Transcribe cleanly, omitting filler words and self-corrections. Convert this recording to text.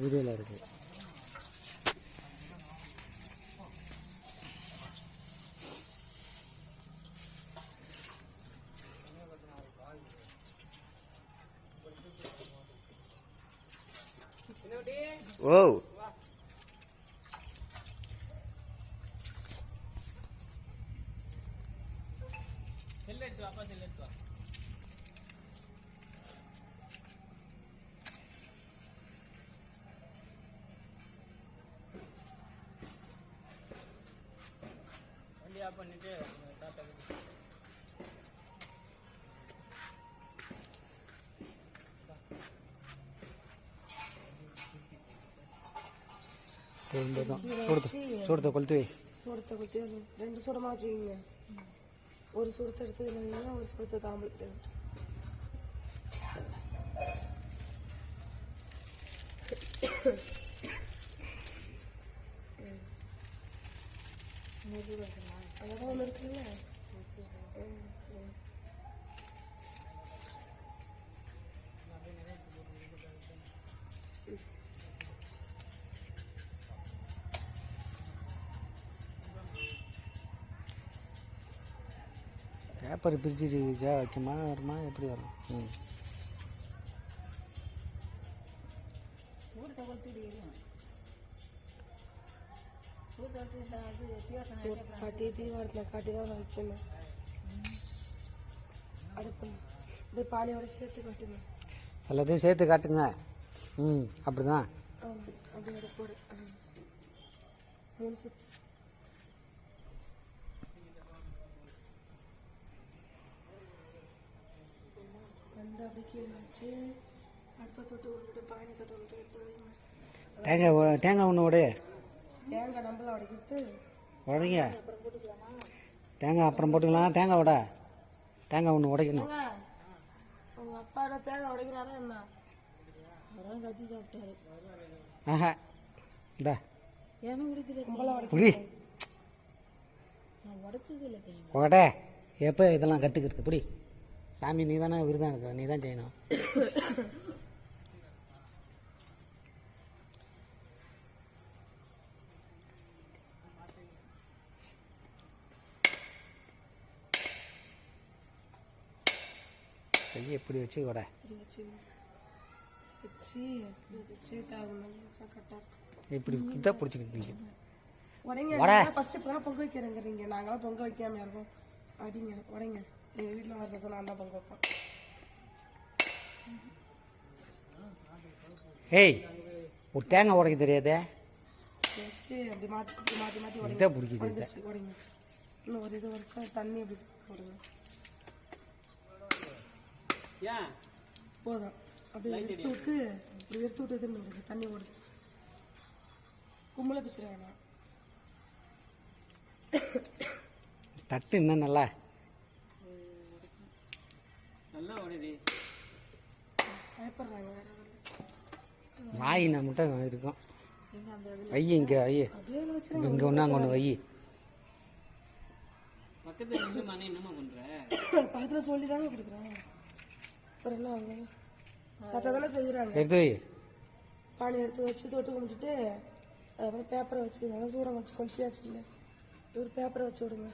வீடியோவில் இருக்குது. ஓ பண்ணிட்டு சூடத்தை கொளுத்து வை. சூடத்தை கொளுத்தி ரெண்டு சூடமாக வச்சுக்கிங்க. ஒரு சூடத்தை எடுத்து ஒரு சூடத்தை தாம்பளுக்கு அழகாக ஒன்று இருக்குல்ல. பேப்பர் பிரிச்சுட்டு வைக்குமா வருமா எப்படி வரும்? காட்டி தீவாரத்தில் காட்டி தான் வைக்கணும். அடுப்பு இந்த பாலையோட சேர்த்து காட்டுங்க. எல்லாத்தையும் சேர்த்து காட்டுங்க. அப்படி தான். அப்படி போடு. 3 சுத்து. அப்படி கீழே வச்சு அடுப்பை தொட்டு விட்டு பானை தொட்டு விட்டு எடுத்து தேங்காய் ஒன்று உடைய. தேங்காய் நம்மள உடைக்கிறது உடைங்க. தேங்காய் அப்புறம் போட்டுக்கலாம். தேங்காய் உடை. தேங்காய் ஒன்று உடைக்கணும். உங்கள் அப்பாவோட தேங்காய் உடைக்கிறாரா என்ன? அவரால் கட்சி சாப்பிட்டாரு. ஆஹா இந்தா ஏன் உடைக்கிறது? கும்பலாக புடி நான் உடைச்சது இல்லை. உடை எப்போ இதெல்லாம் கற்றுக்கிறது? புடி. சாமி நீ தானே விருதான் இருக்கிற, நீ தான் செய்யணும். கையை எப்படி வச்சு உடை இப்படி இதான் பிடிச்சிக்கிட்டு உடைங்க. ஃபஸ்ட்டு இப்போ பொங்க வைக்கிறேங்கிறீங்க. நாங்களாம் பொங்க வைக்காம இருக்கோம். அப்படிங்க உடைங்க. எங்கள் வீட்டில் வருஷம் நான் தான் பொங்க வைப்பேன். ஏய் ஒரு தேங்காய் உடைக்க தெரியாதே. வச்சு அப்படி மாற்றி மாற்றி மாற்றி உடைக்க பிடிக்குது. உடைங்க. இன்னும் ஒரு இது வச்சா தண்ணி அப்படி போடுங்க. போதும். அப்படி எடுத்து விட்டு இப்படி எடுத்து விட்டு திரும்ப தண்ணி ஓடுது. கும்பலை பிச்சுற வேணாம். தட்டு இன்னும் நல்லா பயப்படுறாங்க. வாயினா மட்டும் இருக்கும். வை இங்கே வை. இங்கே ஒன்று அங்கே ஒன்று வை. பக்கத்தில் சொல்லி தாங்க கொடுக்குறேன். அப்புறம் எல்லாம் அவங்க கரெக்டாக தானே செய்கிறாங்க. எடுத்து வை. பானை எடுத்து வச்சு தொட்டு கும்பிட்டுட்டு அப்புறம் பேப்பரை வச்சு நல்லா சூடம் வச்சு கொளுத்தியாச்சு இல்லை ஒரு பேப்பரை வச்சு விடுங்க.